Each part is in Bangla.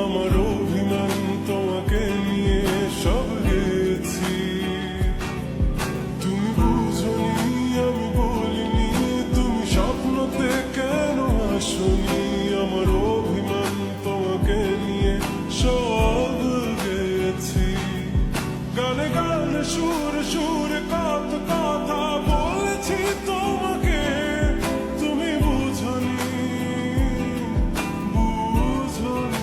আমার অভিমান তোমাকে নিয়ে সব গেছি, তুমি বুঝনি আমি বলিনি, তুমি স্বপ্নতে কেন আসনি, আমার অভিমান তোমাকে নিয়ে সব গেছি। গানে গানে সুরে সুরে কত কথা বলেছি তোমাকে, তুমি বুঝনি বুঝনি।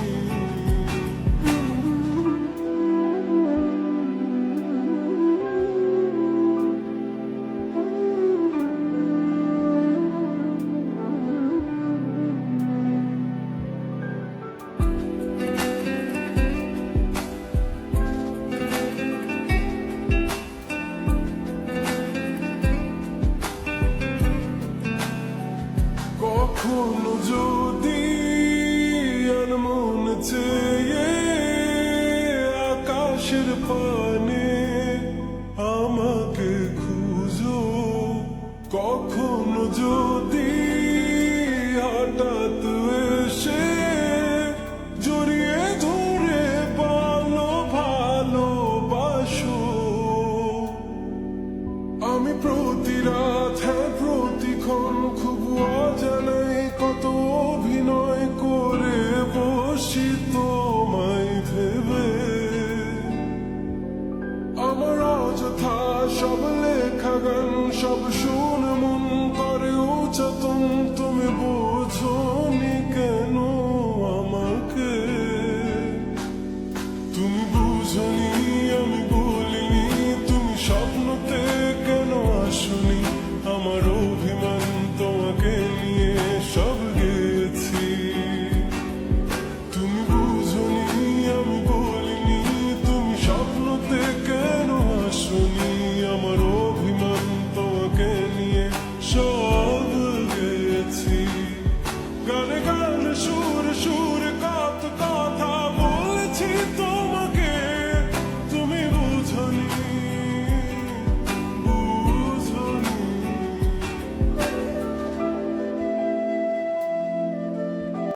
কখনো যদি আর মন চেয়ে আকাশের পর